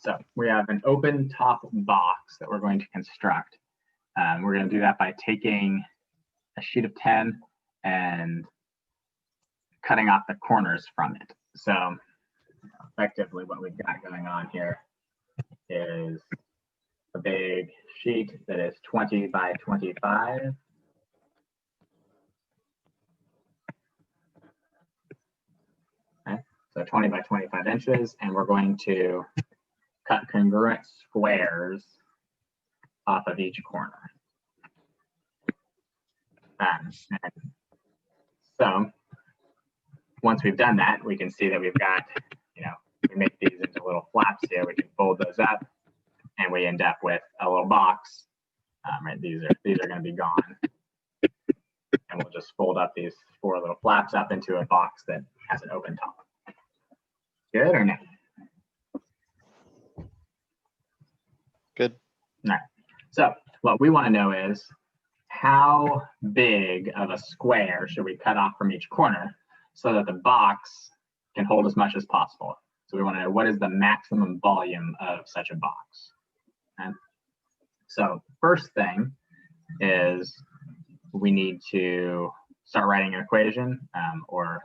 So we have an open top box that we're going to construct. We're going to do that by taking a sheet of 10 and cutting off the corners from it. So effectively what we've got going on here is a big sheet that is 20 by 25. Okay, so 20 by 25 inches, and we're going to cut congruent squares off of each corner. And so once we've done that, we can see that we've got, we make these into little flaps here. We can fold those up, and we end up with a little box. Right, these are going to be gone, and we'll just fold up these 4 little flaps up into a box that has an open top. Good or no? Good. All right. So what we want to know is how big of a square should we cut off from each corner so that the box can hold as much as possible. So we want to know what is the maximum volume of such a box. Okay? So first thing is we need to start writing an equation or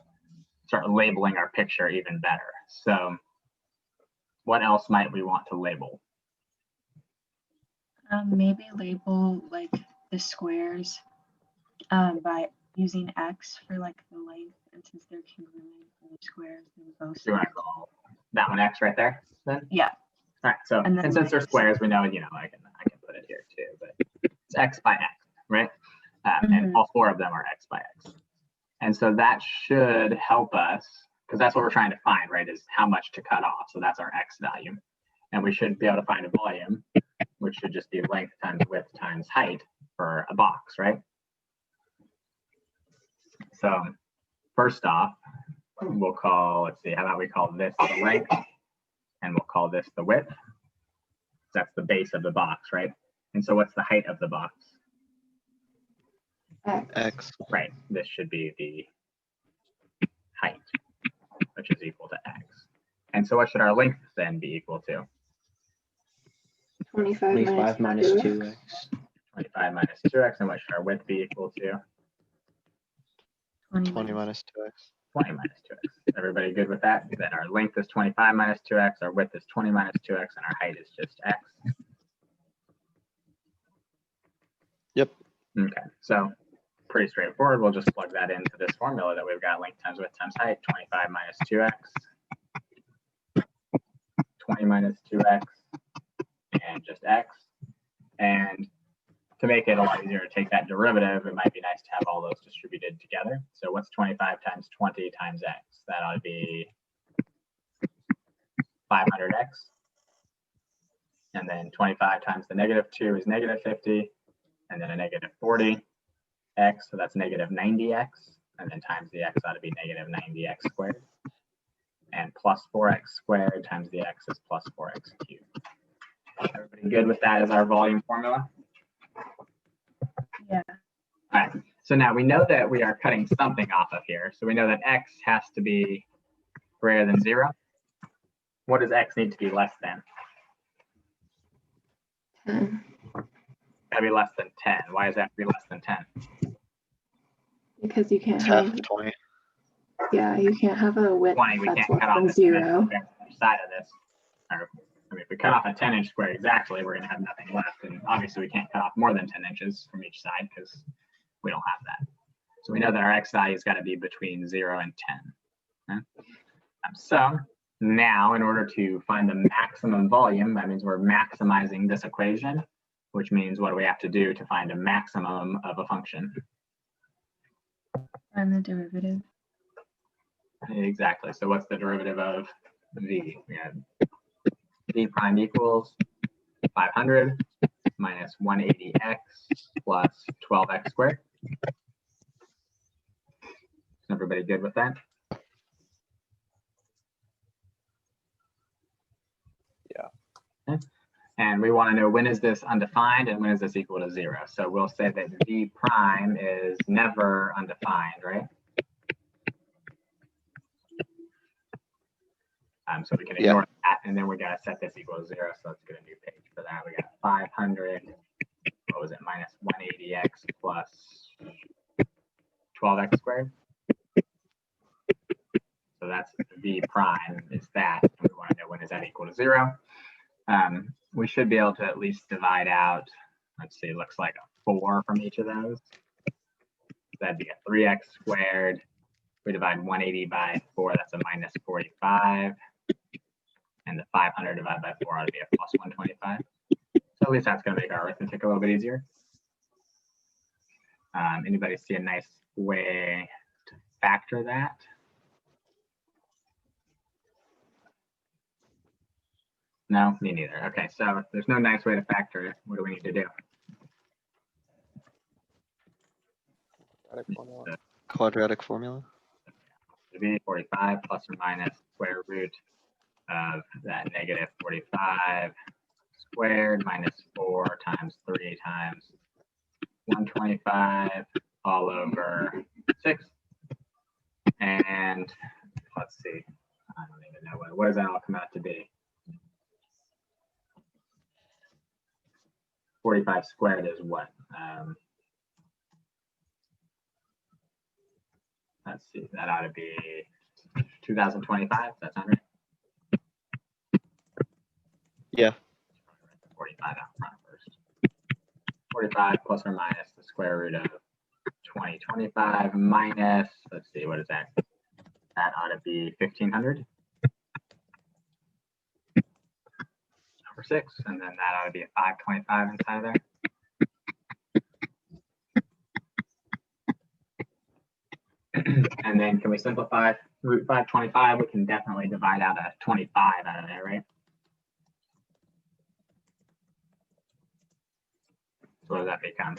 start labeling our picture even better. So what else might we want to label? Maybe label like the squares by using X for like the length, and since they're congruent for the squares, then both. Do you want to call that one X right there? Then? Yeah. All right. So and since they're squares, we know I can put it here too, but it's X by X, right? And all 4 of them are X by X, and so that should help us because that's what we're trying to find, right? Is how much to cut off. So that's our X value, and we should be able to find a volume, which should just be length times width times height for a box, right? So first off, we'll call, let's see, how about we call this the length, and we'll call this the width. That's the base of the box, right? And so what's the height of the box? X. Right, this should be the height, which is equal to X. And so what should our length then be equal to? 25 minus 2x. 25 minus 2x, and what should our width be equal to? 20 minus 2x. 20 minus 2x. Everybody good with that? That our length is 25 minus 2x, our width is 20 minus 2x, and our height is just x. Yep. Okay, so pretty straightforward. We'll just plug that into this formula that we've got: length times width times height, 25 minus 2x, 20 minus 2x, and just x. And to make it a lot easier to take that derivative, it might be nice to have all those distributed together. So what's 25 times 20 times x? That ought to be 500x. And then 25 times the negative 2 is negative 50. And then a negative 40x, so that's negative 90x. And then times the x ought to be negative 90x squared. And plus 4x squared times the x is plus 4x cubed. Everybody good with that as our volume formula? Yeah. All right, so now we know that we are cutting something off of here. So we know that x has to be greater than 0. What does x need to be less than? 10. Gotta be less than 10. Why does that be less than 10? Because you can't Half have, of 20. yeah, you can't have a width 20, we that's can't less cut off than the 0. side of this. Or, I mean, if we cut off a 10-inch square exactly, we're going to have nothing left. And obviously, we can't cut off more than 10 inches from each side because we don't have that. So we know that our x value has got to be between 0 and 10. Okay? So now, in order to find the maximum volume, that means we're maximizing this equation, which means what do we have to do to find a maximum of a function? Find the derivative. Exactly. So what's the derivative of v? We have v prime equals 500 minus 180x plus 12x squared. Everybody good with that? Yeah. Okay. And we want to know, when is this undefined and when is this equal to 0? So we'll say that v prime is never undefined, right? So we can Yeah. ignore that, and then we gotta set this equal to 0. So let's get a new page for that. We got 500. What was it? Minus 180x plus 12x squared. So that's v prime is that, and we want to know when is that equal to 0. We should be able to at least divide out. Let's see, it looks like a 4 from each of those. That'd be a 3x squared. We divide 180 by 4, that's a minus 45. And the 500 divided by 4 ought to be a plus 125. So at least that's going to make our arithmetic a little bit easier. Anybody see a nice way to factor that? No, me neither. Okay, so if there's no nice way to factor it, what do we need to do? Quadratic formula. To be 45 plus or minus square root of that negative 45 squared minus 4 times 3 times 125 all over 6. And let's see, I don't even know what does that all come out to be? 45 squared is what? Let's see, that ought to be 2025. Does that sound right? Yeah. 45 out front first. 45 plus or minus the square root of 2025 minus, let's see, what is that? That ought to be 1500 over 6, and then that ought to be a 525 inside there. And then can we simplify root 525? We can definitely divide out a 25 out of there, right? So what does that become?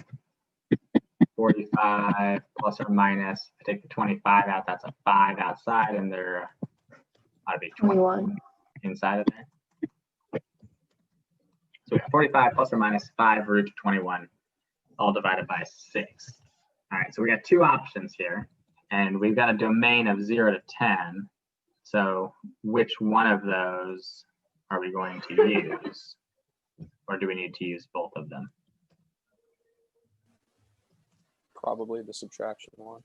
45 plus or minus, I take the 25 out, that's a 5 outside, and there ought to be 21 inside of there. So we have 45 plus or minus 5 root 21, all divided by 6. All right, so we got two options here, and we've got a domain of 0 to 10. So which one of those are we going to use? Or do we need to use both of them? Probably the subtraction one.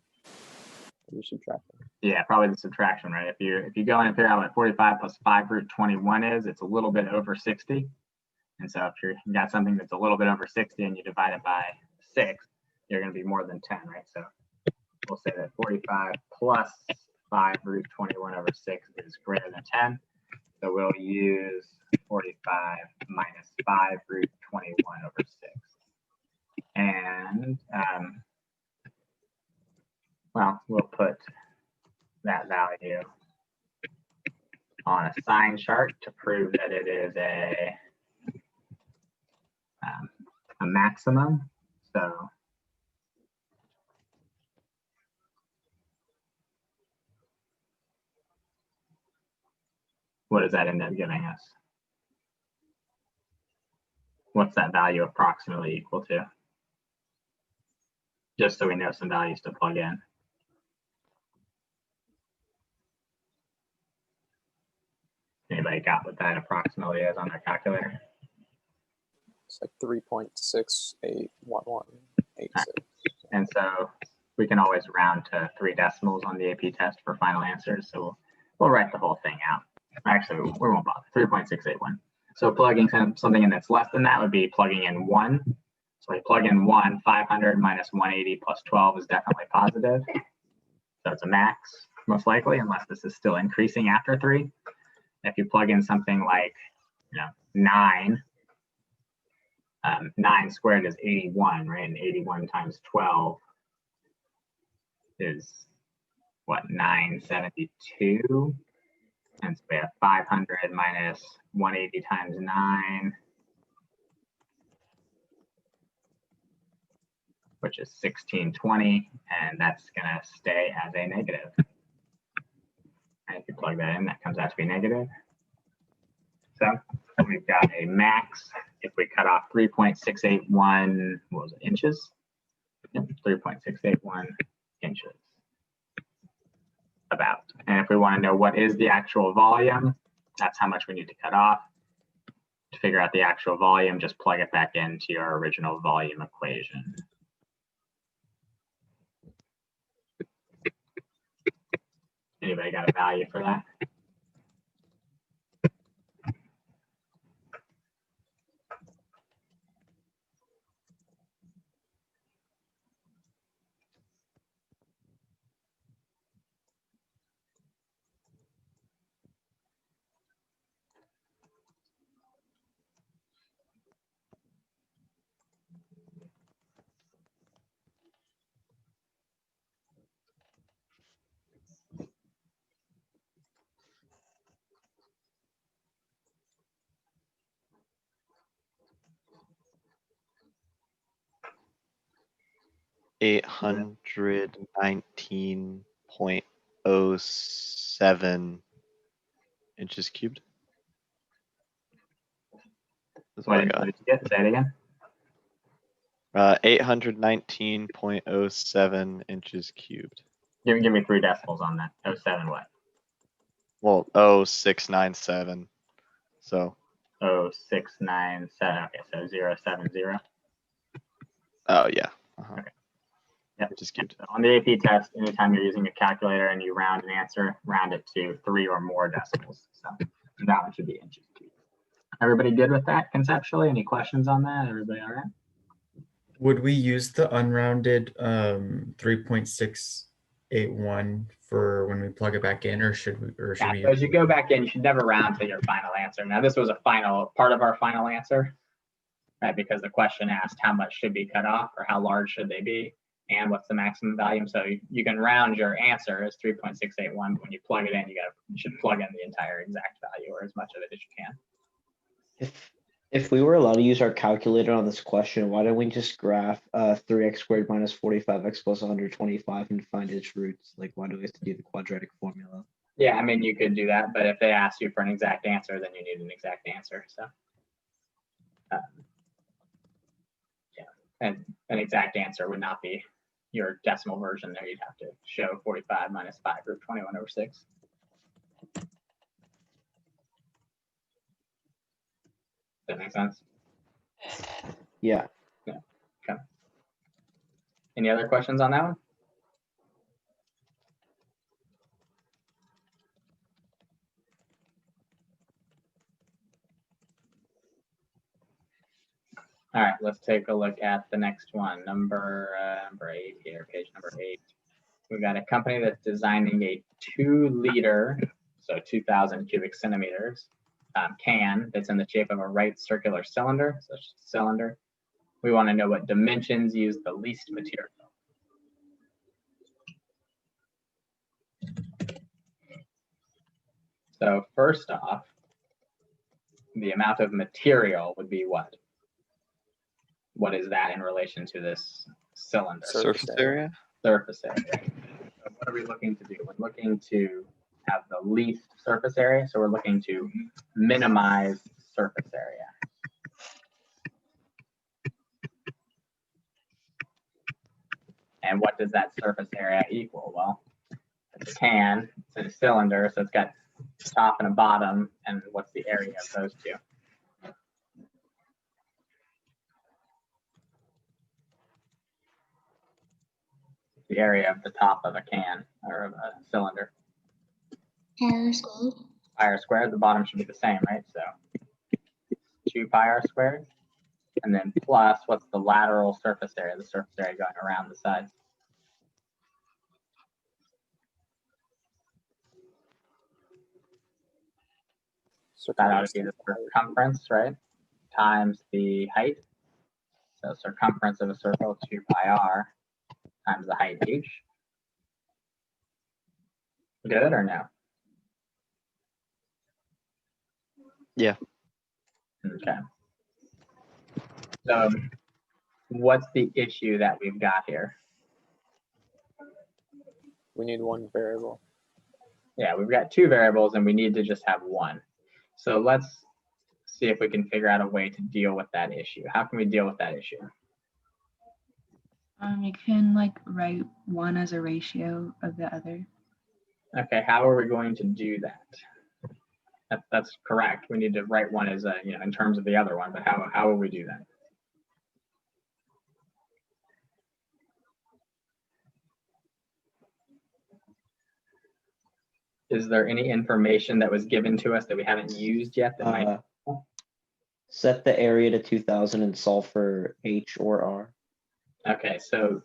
You're subtracting. Yeah, probably the subtraction, right? If you go in and figure out what 45 plus 5 root 21 is, it's a little bit over 60. And so if you got something that's a little bit over 60 and you divide it by 6, you're going to be more than 10, right? So we'll say that 45 plus 5 root 21 over 6 is greater than 10. So we'll use 45 minus 5 root 21 over 6. And well, we'll put that value on a sign chart to prove that it is a maximum. So what does that end up giving us? What's that value approximately equal to? Just so we know some values to plug in. Anybody got what that approximately is on their calculator? It's like 3.681186. And so we can always round to 3 decimals on the AP test for final answers. So we'll write the whole thing out. Actually, we won't bother, 3.681. So plugging something in that's less than that would be plugging in 1. So we plug in 1, 500 minus 180 plus 12 is definitely positive. So it's a max, most likely, unless this is still increasing after 3. If you plug in something like, 9, 9 squared is 81, right? And 81 times 12 is what, 972? And so we have 500 minus 180 times 9, which is 1620, and that's gonna stay as a negative. And if you plug that in, that comes out to be negative. So we've got a max if we cut off 3.681, what was it, inches? Yep, 3.681 inches. About. And if we want to know what is the actual volume, that's how much we need to cut off. To figure out the actual volume, just plug it back into your original volume equation. Anybody got a value for that? $819.07 inches cubed. That's what I What got. did you get? Say it again. 819.07 inches cubed. Give me 3 decimals on that. 07 what? Well, 0697. So, 0697. Okay, so 070. oh yeah. Okay. Yep. Inches cubed. So on the AP test, anytime you're using a calculator and you round an answer, round it to 3 or more decimals. So that one should be inches cubed. Everybody good with that conceptually? Any questions on that? Everybody all right? Would we use the unrounded 3.681 for when we plug it back in, or should we? Yeah, so as you go back in, you should never round to your final answer. Now, this was a final part of our final answer, right? Because the question asked how much should be cut off, or how large should they be, and what's the maximum volume. So you can round your answer as 3.681, but when you plug it in, you should plug in the entire exact value, or as much of it as you can. If we were allowed to use our calculator on this question, why don't we just graph 3x squared minus 45x plus 125 and find its roots? Like, why do we have to do the quadratic formula? Yeah, I mean, you could do that, but if they ask you for an exact answer, then you need an exact answer. So, yeah, and an exact answer would not be your decimal version there. You'd have to show 45 minus 5 root 21 over 6. That make sense? Yeah. Yeah. Okay. Any other questions on that one? All right, let's take a look at the next one, number 8 here, page number 8. We've got a company that's designing a 2-liter, so 2,000 cubic centimeters, can that's in the shape of a right circular cylinder, so it's just a cylinder. We want to know what dimensions use the least material. So first off, the amount of material would be what? What is that in relation to this cylinder? Surface area? Surface area. So what are we looking to do? We're looking to have the least surface area, so we're looking to minimize surface area. And what does that surface area equal? Well, it's a can, it's a cylinder, so it's got a top and a bottom, and what's the area of those two? The area of the top of a can or of a cylinder. Pi squared. Pi r squared, the bottom should be the same, right? So 2 pi r squared. And then plus, what's the lateral surface area? The surface area going around the sides. That ought to be the circumference, right? Times the height. So circumference of a circle, 2 pi r, times the height h. Good or no? Yeah. Okay. So what's the issue that we've got here? We need one variable. Yeah, we've got 2 variables and we need to just have one. So let's see if we can figure out a way to deal with that issue. How can we deal with that issue? You can like write one as a ratio of the other. Okay, how are we going to do that? That's correct. We need to write one as a, in terms of the other one, but how will we do that? Is there any information that was given to us that we haven't used yet that might? Set the area to 2000 and solve for H or R. Okay, so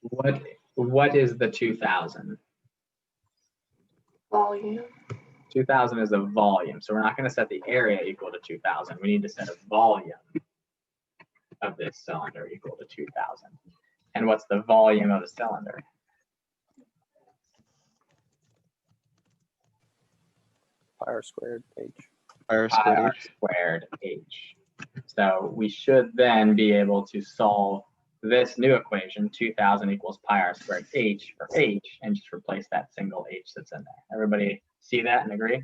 what is the 2000? Volume. 2000 is a volume, so we're not going to set the area equal to 2000. We need to set a volume of this cylinder equal to 2000. And what's the volume of the cylinder? Pi r squared H. Pi r Pi squared r H. squared H. So we should then be able to solve this new equation, 2000 equals pi r squared H for H, and just replace that single H that's in there. Everybody see that and agree?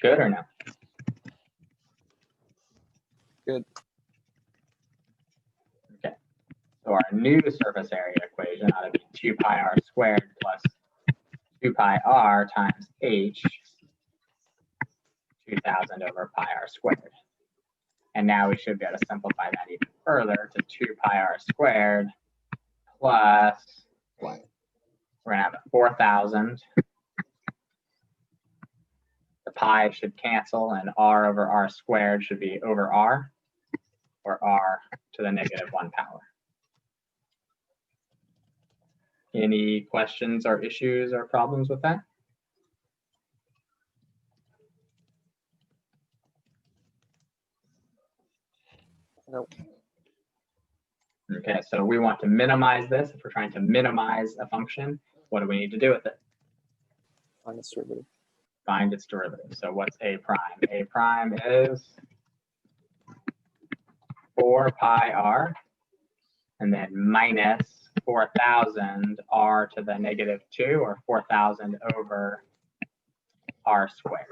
Good or no? Good. Okay. So our new surface area equation ought to be 2 pi r squared plus 2 pi r times H, 2000 over pi r squared. And now we should be able to simplify that even further to 2 pi r squared plus what? We're going to have a 4000. The pi should cancel, and r over r squared should be over r, or r to the negative 1 power. Any questions or issues or problems with that? Nope. Okay, so we want to minimize this. If we're trying to minimize a function, what do we need to do with it? Find its derivative. Find its derivative. So what's a prime? A prime is 4 pi r, and then minus 4000 r to the negative 2, or 4000 over r squared.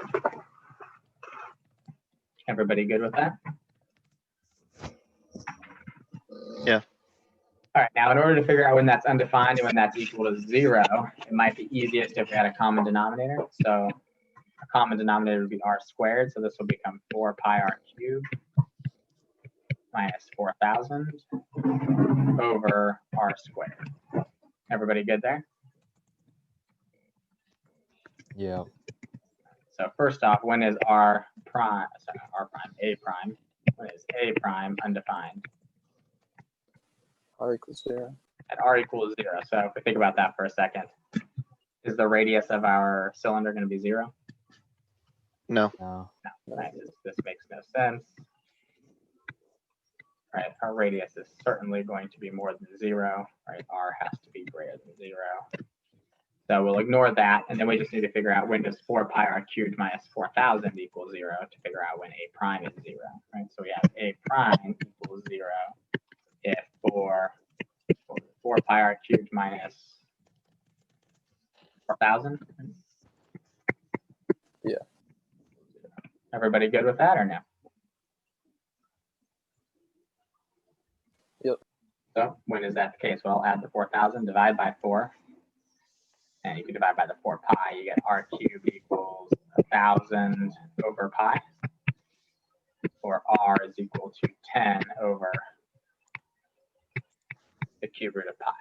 Everybody good with that? Yeah. All right, now in order to figure out when that's undefined and when that's equal to 0, it might be easiest if we had a common denominator. So a common denominator would be r squared. So this will become 4 pi r cubed minus 4000 over r squared. Everybody good there? Yeah. So first off, when is r prime, sorry, r prime, a prime, when is a prime undefined? R equals 0. At r equals 0. So if we think about that for a second, is the radius of our cylinder going to be 0? No. No. No, right? This makes no sense. Right, our radius is certainly going to be more than 0, right? R has to be greater than 0. So we'll ignore that, and then we just need to figure out when does 4 pi r cubed minus 4000 equal 0 to figure out when a prime is 0, right? So we have a prime equals 0 if 4 pi r cubed minus 4000. Yeah. Everybody good with that or no? Yep. So when is that the case? Well, add the 4000, divide by 4. And you can divide by the 4 pi, you get r cubed equals 1000 over pi, or r is equal to 10 over the cube root of pi.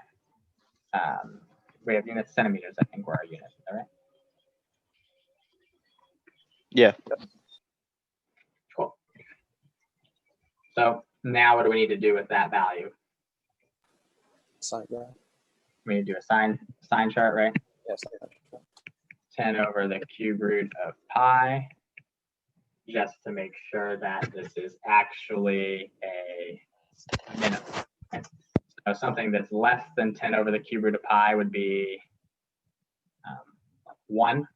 We have units, centimeters, I think, were our units, is that right? Yeah. Cool. So now what do we need to do with that value? Sign graph. We need to do a sign chart, right? Yes. Yeah, sign graph. 10 over the cube root of pi, just to make sure that this is actually a minimum. So something that's less than 10 over the cube root of pi would be 1.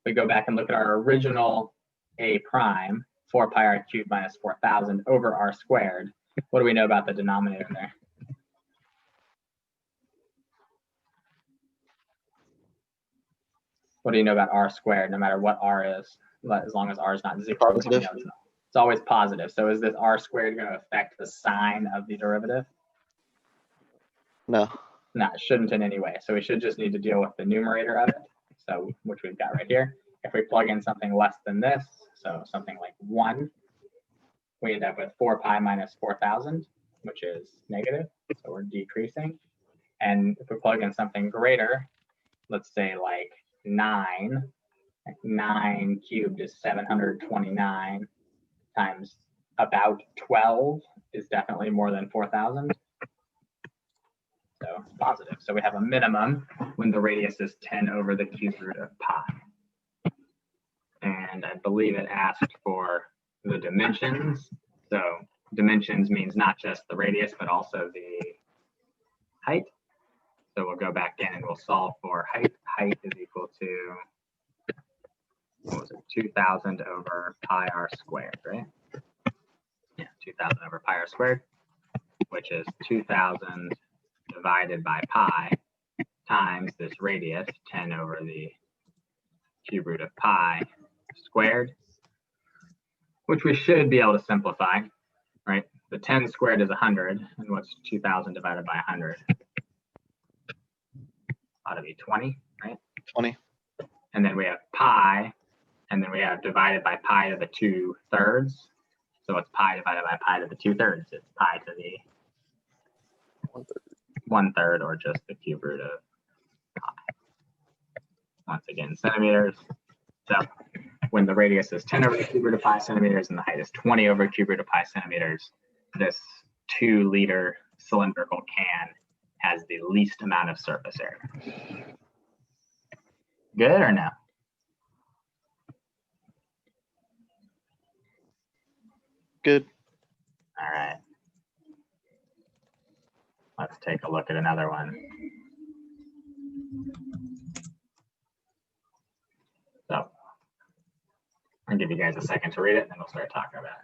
We go back and look at our original a prime, 4 pi r cubed minus 4000 over r squared. What do we know about the denominator there? What do you know about r squared, no matter what r is, as long as r is not 0? Positive. It's always positive. So is this r squared going to affect the sign of the derivative? No. No, it shouldn't in any way. So we should just need to deal with the numerator of it. So which we've got right here. If we plug in something less than this, so something like 1, we end up with 4 pi minus 4,000, which is negative. So we're decreasing. And if we plug in something greater, let's say like 9, 9 cubed is 729 times about 12 is definitely more than 4,000. So it's positive. So we have a minimum when the radius is 10 over the cube root of pi. And I believe it asked for the dimensions. So dimensions means not just the radius, but also the height. So we'll go back in and we'll solve for height. Height is equal to, what was it, 2,000 over pi r squared, right? Yeah, 2,000 over pi r squared, which is 2,000 divided by pi times this radius, 10 over the cube root of pi squared, which we should be able to simplify, right? The 10 squared is 100, and what's 2,000 divided by 100? Ought to be 20, right? 20. And then we have pi, and then we have divided by pi to the 2/3. So it's pi divided by pi to the 2/3. It's pi to the 1/3, or just the cube root of pi. Once again, centimeters. So when the radius is 10 over the cube root of pi centimeters and the height is 20 over cube root of pi centimeters, this 2-liter cylindrical can has the least amount of surface area. Good or no? Good. All right. Let's take a look at another one. So I'll give you guys a second to read it, and then we'll start talking about it.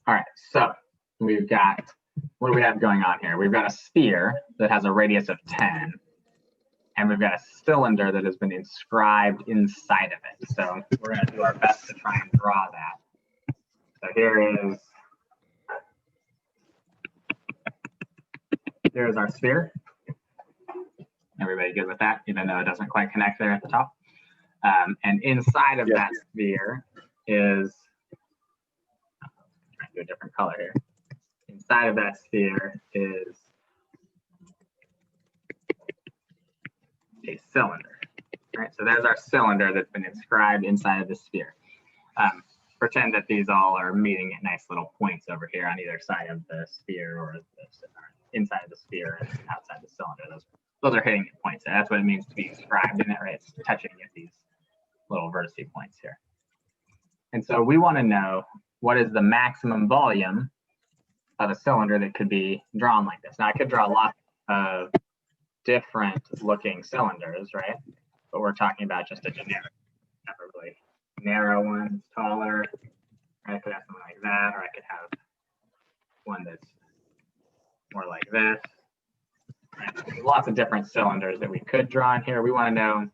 All right, so we've got, what do we have going on here? We've got a sphere that has a radius of 10, and we've got a cylinder that has been inscribed inside of it. So we're going to do our best to try and draw that. So here's our sphere. Everybody good with that, even though it doesn't quite connect there at the top? And inside of that sphere is, trying to do a different color here. Inside of that sphere is a cylinder. All right, so there's our cylinder that's been inscribed inside of the sphere. Pretend that these all are meeting at nice little points over here on either side of the sphere, or inside of the sphere and outside the cylinder. Those are hitting at points. That's what it means to be inscribed in it, right? It's touching at these little vertice points here. And so we want to know what is the maximum volume of a cylinder that could be drawn like this. Now I could draw lots of different looking cylinders, right? But we're talking about just a generic, not a really narrow one, taller. I could have something like that, or I could have one that's more like this. Right? There's lots of different cylinders that we could draw in here. We want to know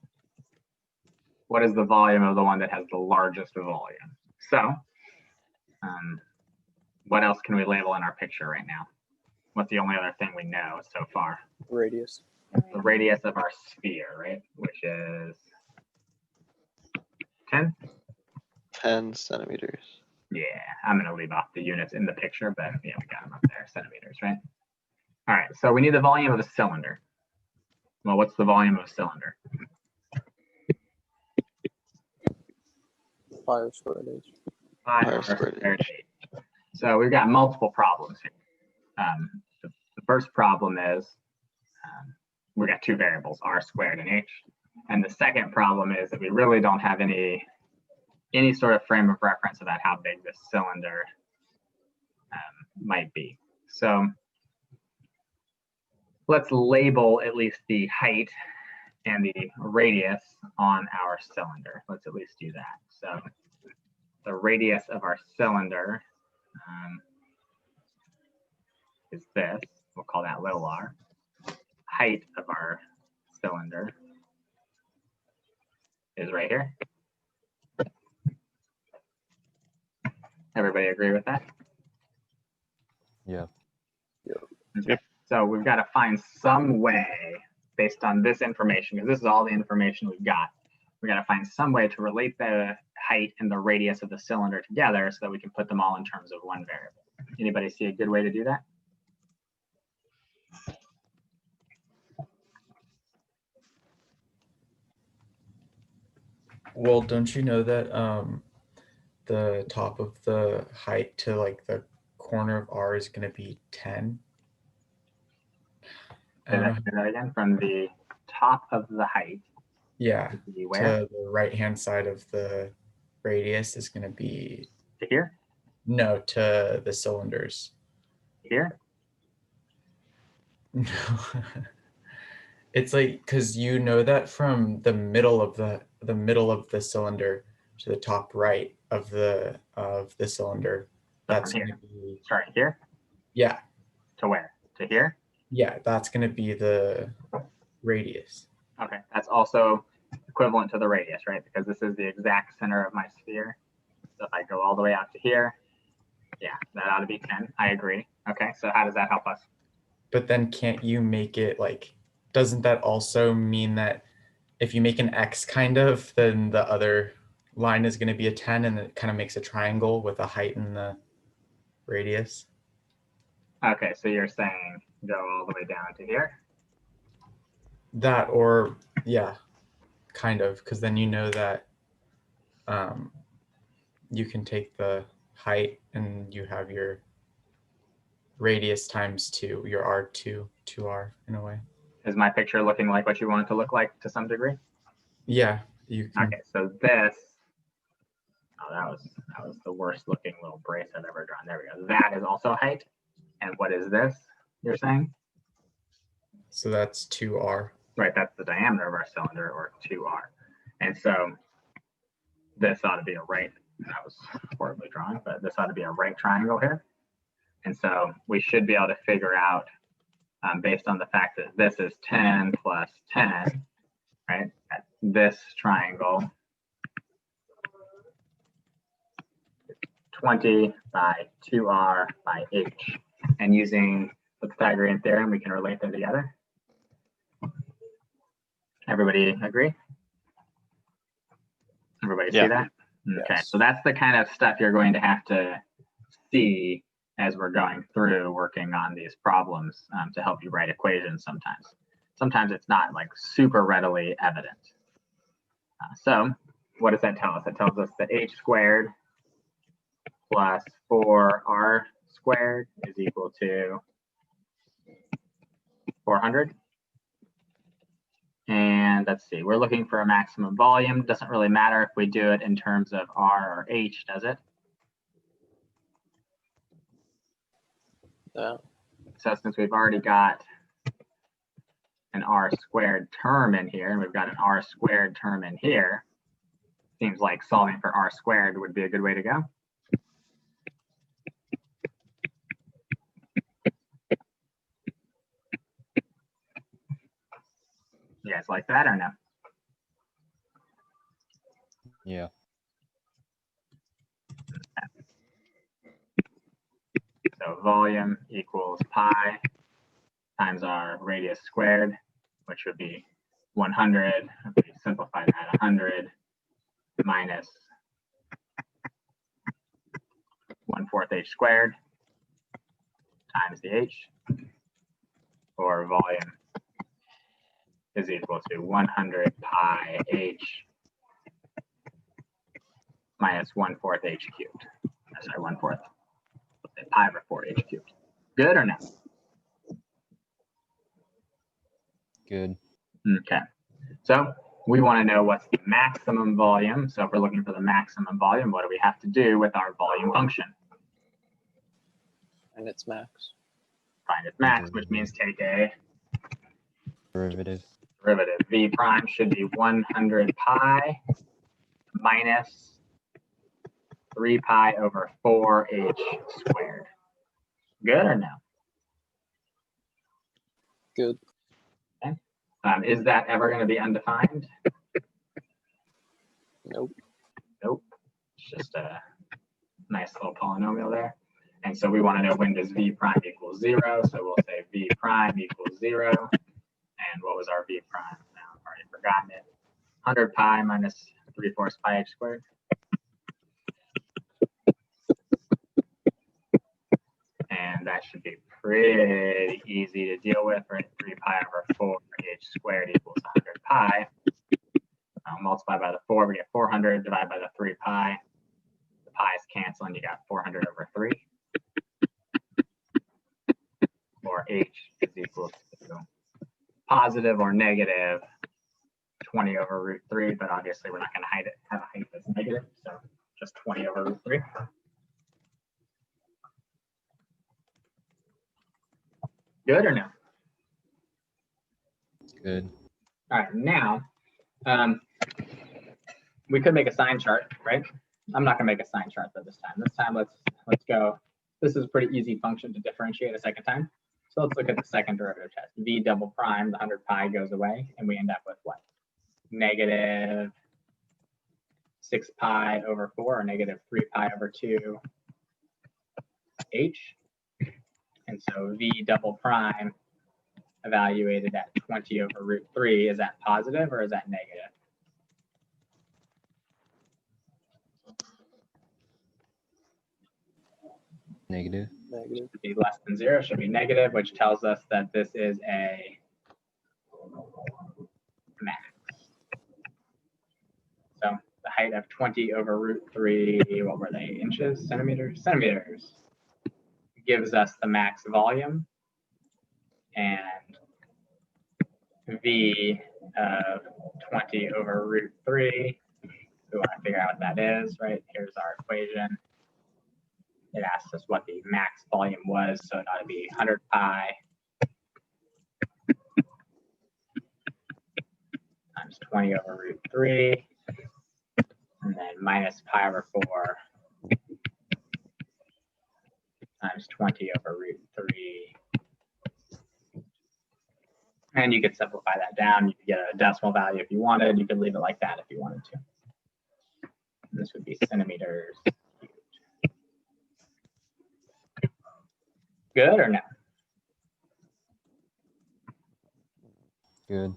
what is the volume of the one that has the largest volume. So what else can we label in our picture right now? What's the only other thing we know so far? Radius. The radius of our sphere, right? Which is 10? 10 centimeters. Yeah, I'm going to leave off the units in the picture, but yeah, we got them up there, centimeters, right? All right, so we need the volume of a cylinder. Well, what's the volume of a cylinder? Pi r squared h. Pi r squared h. So we've got multiple problems here. The first problem is we've got two variables, r squared and h. And the second problem is that we really don't have any sort of frame of reference about how big this cylinder might be. So let's label at least the height and the radius on our cylinder. Let's at least do that. So the radius of our cylinder is this. We'll call that little r. Height of our cylinder is right here. Everybody agree with that? Yeah. Okay. So we've got to find some way based on this information, because this is all the information we've got. We've got to find some way to relate the height and the radius of the cylinder together so that we can put them all in terms of one variable. Anybody see a good way to do that? Well, don't you know that the top of the height to like the corner of R is going to be 10? Say that again. From the top of the height. Yeah, to the where? to the right-hand side of the radius is going to be, To here? no, to the cylinders. Here? No. It's like, because you know that from the middle of the cylinder to the top right of the cylinder, that's from going here. to be, Sorry, here? yeah, To where? To here? yeah, that's going to be the radius. Okay, that's also equivalent to the radius, right? Because this is the exact center of my sphere. So if I go all the way out to here, yeah, that ought to be 10. I agree. Okay, so how does that help us? But then can't you make it like, doesn't that also mean that if you make an X kind of, then the other line is going to be a 10 and it kind of makes a triangle with a height and the radius? Okay, so you're saying go all the way down to here? That, or yeah, kind of, because then you know that you can take the height and you have your radius times 2, your R2, 2R in a way. Is my picture looking like what you want it to look like to some degree? Yeah, you can. Okay, so this, oh, that was the worst looking little brace I've ever drawn. There we go. That is also height. And what is this, you're saying? So that's 2R. Right, that's the diameter of our cylinder, or 2R. And so this ought to be a right, that was horribly drawn, but this ought to be a right triangle here. And so we should be able to figure out, based on the fact that this is 10 plus 10, right? At this triangle, 20 by 2R by H. And using the Pythagorean theorem, we can relate them together. Everybody agree? Everybody see Yeah. that? Okay, Yes. so that's the kind of stuff you're going to have to see as we're going through working on these problems to help you write equations sometimes. Sometimes it's not like super readily evident. So what does that tell us? It tells us that h squared plus 4r squared is equal to 400. And let's see, we're looking for a maximum volume. Doesn't really matter if we do it in terms of R or H, does it? Yeah. So since we've already got an R squared term in here, and we've got an R squared term in here, seems like solving for R squared would be a good way to go. You guys like that or no? Yeah. So volume equals pi times our radius squared, which would be 100. If we simplify that, 100 minus 1/4 h squared times the h, or volume is equal to 100 pi h minus 1/4 h cubed. Sorry, 1/4. Pi over 4 h cubed. Good or no? Good. Okay. So we want to know what's the maximum volume. So if we're looking for the maximum volume, what do we have to do with our volume function? And it's max. Find its max, which means take a Derivative. derivative. V prime should be 100 pi minus 3 pi over 4h squared. Good or no? Good. Is that ever going to be undefined? Nope. Nope. It's just a nice little polynomial there. And so we want to know, when does v prime equal 0? So we'll say v prime equals 0. And what was our v prime? Now I've already forgotten it. 100 pi minus 3/4 pi h squared. And that should be pretty easy to deal with, right? 3 pi over 4h squared equals 100 pi. Multiply by the 4, we get 400. Divide by the 3 pi. The pi's cancel, and you got 400 over 3. Or h is equal to positive or negative 20 over root 3, but obviously we're not going to have a height that's negative, so just 20 over root 3. Good or no? Good. All right, now we could make a sign chart, right? I'm not going to make a sign chart though this time. This time, let's go. This is a pretty easy function to differentiate a second time. So let's look at the second derivative test. V double prime, the 100 pi goes away, and we end up with what? Negative 6 pi over 4, or negative 3 pi over 2 h. And so V double prime evaluated at 20 over root 3, is that positive or is that negative? Negative. Negative. Should be less than 0, should be negative, which tells us that this is a max. So the height of 20 over root 3, what were they, inches, centimeters? Centimeters gives us the max volume, and V of 20 over root 3, we want to figure out what that is, right? Here's our equation. It asks us what the max volume was, so it ought to be 100 pi times 20 over root 3, and then minus pi over 4 times 20 over root 3. And you could simplify that down. You could get a decimal value if you wanted. You could leave it like that if you wanted to. And this would be centimeters cubed. Good or no? Good.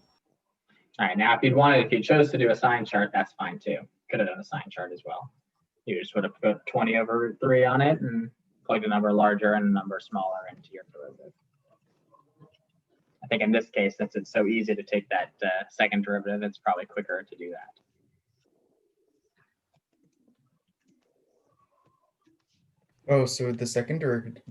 All right, now if you chose to do a sign chart, that's fine too. Could have done a sign chart as well. You just would have put 20 over root 3 on it and plugged a number larger and a number smaller into your derivative. I think in this case, since it's so easy to take that second derivative, it's probably quicker to do that. Oh, so the second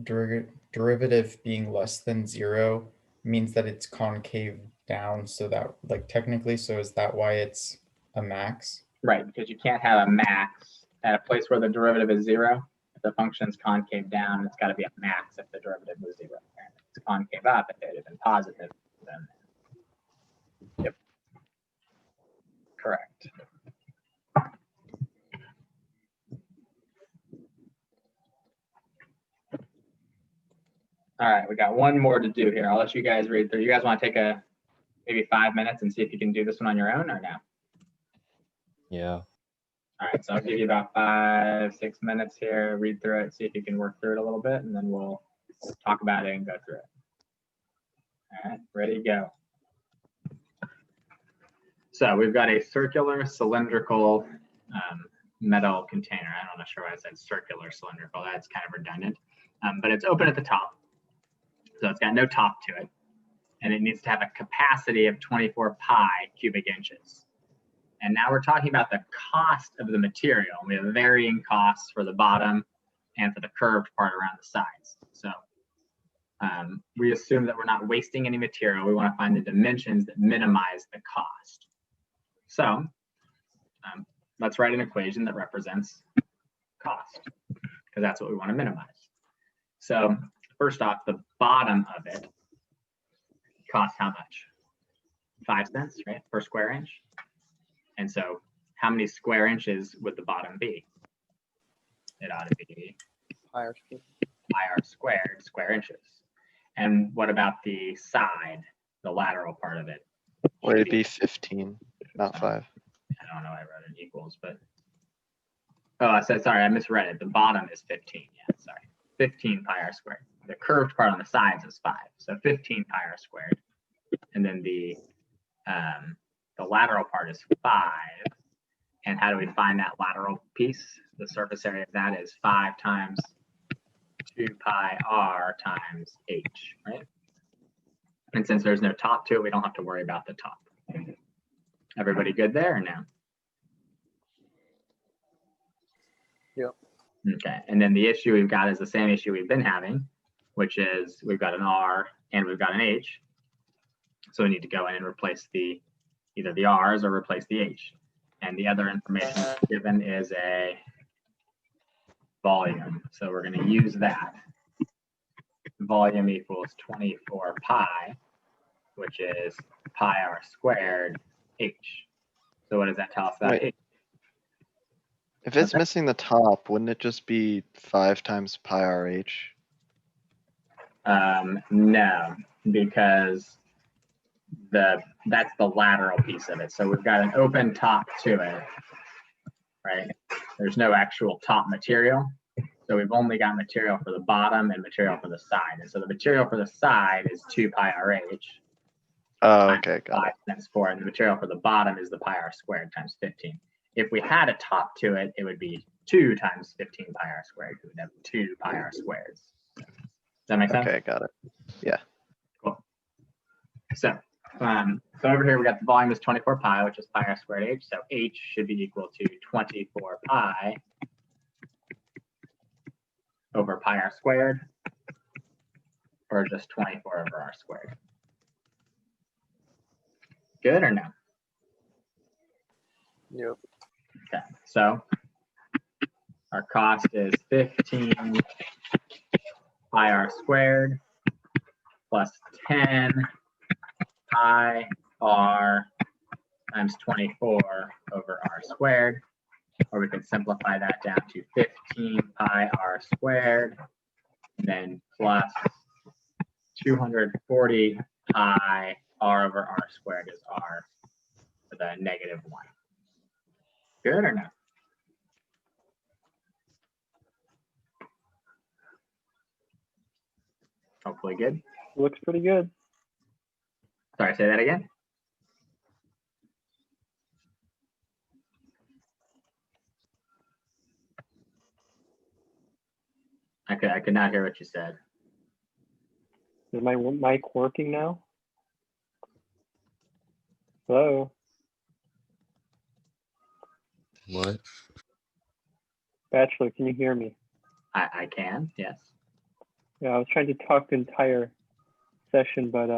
derivative being less than 0 means that it's concave down, so that, like, technically, so is that why it's a max? Right, because you can't have a max at a place where the derivative is 0. If the function's concave down, it's got to be a max if the derivative was 0. And if it's concave up, if it had been positive, then yep, correct. All right, we got one more to do here. I'll let you guys read through. You guys want to take maybe 5 minutes and see if you can do this one on your own or no? Yeah. All right, so I'll give you about 5-6 minutes here, read through it, see if you can work through it a little bit, and then we'll talk about it and go through it. All right, ready, go. So we've got a circular cylindrical metal container. I'm not sure why I said circular cylindrical. That's kind of redundant, but it's open at the top. So it's got no top to it, and it needs to have a capacity of 24 pi cubic inches. And now we're talking about the cost of the material. We have varying costs for the bottom and for the curved part around the sides. So we assume that we're not wasting any material. We want to find the dimensions that minimize the cost. So let's write an equation that represents cost, because that's what we want to minimize. So first off, the bottom of it costs how much? 5 cents, right, per square inch. And so how many square inches would the bottom be? It ought to be Pi r squared. pi r squared square inches. And what about the side, the lateral part of it? Would Should it be 15, not 5? I don't know, I wrote it equals, but. Oh, I said, sorry, I misread it. The bottom is 15, yeah, sorry. 15 pi r squared. The curved part on the sides is 5, so 15 pi r squared. And then the lateral part is 5. And how do we find that lateral piece? The surface area of that is 5 times 2 pi r times h, right? And since there's no top to it, we don't have to worry about the top. Everybody good there or no? Yep. Okay, and then the issue we've got is the same issue we've been having, which is we've got an r and we've got an h. So we need to go in and replace either the r's or replace the h. And the other information given is a volume. So we're going to use that. Volume equals 24 pi, which is pi r squared h. So what does that tell us about Wait. h? If it's missing the top, wouldn't it just be 5 times pi rh? No, because that's the lateral piece of it. So we've got an open top to it, right? There's no actual top material. So we've only got material for the bottom and material for the side. And so the material for the side is 2 pi rh. Oh, okay, got 5 times 4, and the material for the bottom is the pi r squared times 15. If we had a top to it, it would be 2 times 15 pi r squared. We would have 2 pi r squareds. Does that make it. sense? Okay, got it. Cool. So over here we got the volume is 24 pi, which is pi r squared h. So h should be equal to 24 pi over pi r squared, or just 24 over r squared. Good or no? Yep. Okay, so our cost is 15 pi r squared plus 10 pi r times 24 over r squared, or we could simplify that down to 15 pi r squared, and then plus 240 pi r over r squared is r for the -1. Good or no? Hopefully good. Looks pretty good. Sorry, say that again. I could not hear what you said. Is my mic working now? Hello? What? Bachelor, can you hear me? I can, yes. Yeah, I was trying to talk the entire session, but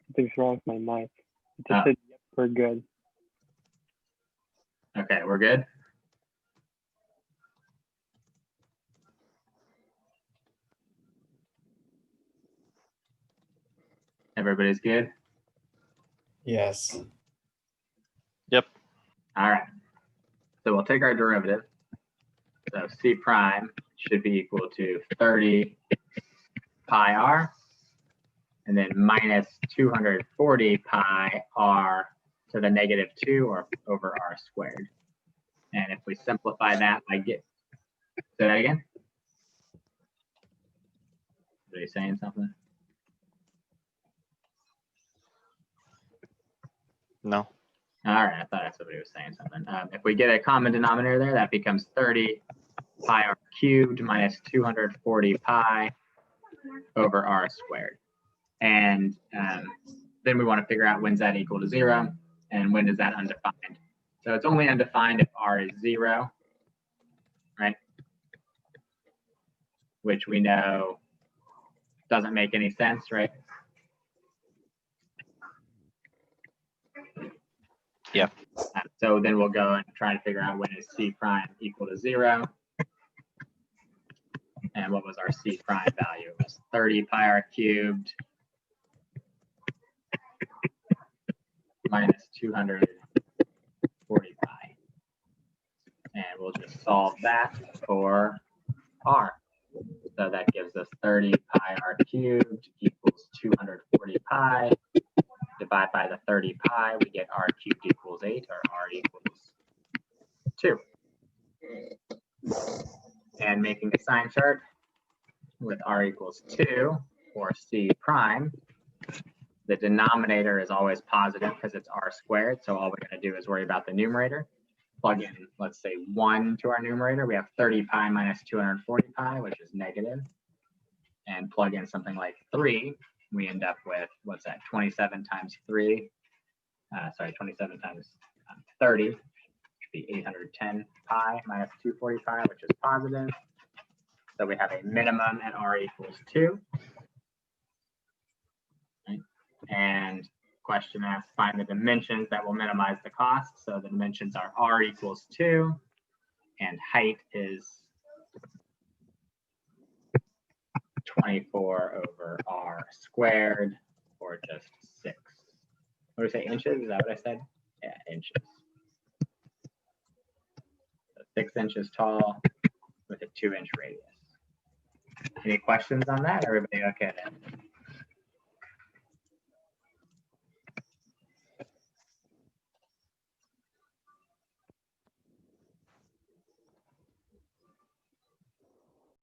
something's wrong with my mic. It just Oh. said, yep, we're good. Okay, we're good. Everybody's good? Yes. All right. So we'll take our derivative. So C prime should be equal to 30 pi r, and then minus 240 pi r to the -2 or over r squared. And if we simplify that, I get, say that again? Are you saying something? No. All right, I thought somebody was saying something. If we get a common denominator there, that becomes 30 pi r cubed minus 240 pi over r squared. And then we want to figure out when's that equal to 0 and when is that undefined. So it's only undefined if r is 0, right? Which we know doesn't make any sense, right? Yeah. So then we'll go and try to figure out when is C prime equal to 0. And what was our C prime value? It was 30 pi r cubed minus 240 pi. And we'll just solve that for r. So that gives us 30 pi r cubed equals 240 pi. Divide by the 30 pi, we get r cubed equals 8, or r equals 2. And making a sign chart with r equals 2 or c prime, the denominator is always positive because it's r squared. So all we're going to do is worry about the numerator. Plug in, let's say, 1 to our numerator. We have 30 pi minus 240 pi, which is negative. And plug in something like 3. We end up with, what's that, 27 times 3. 27 times 30 should be 810 pi minus 240 pi, which is positive. So we have a minimum at r equals 2. Right? And question asks, find the dimensions that will minimize the cost. So the dimensions are r equals 2, and height is 24 over r squared, or just 6. What did I say, inches? Is that what I said? Yeah, inches. So 6 inches tall with a 2-inch radius. Any questions on that? Everybody okay then?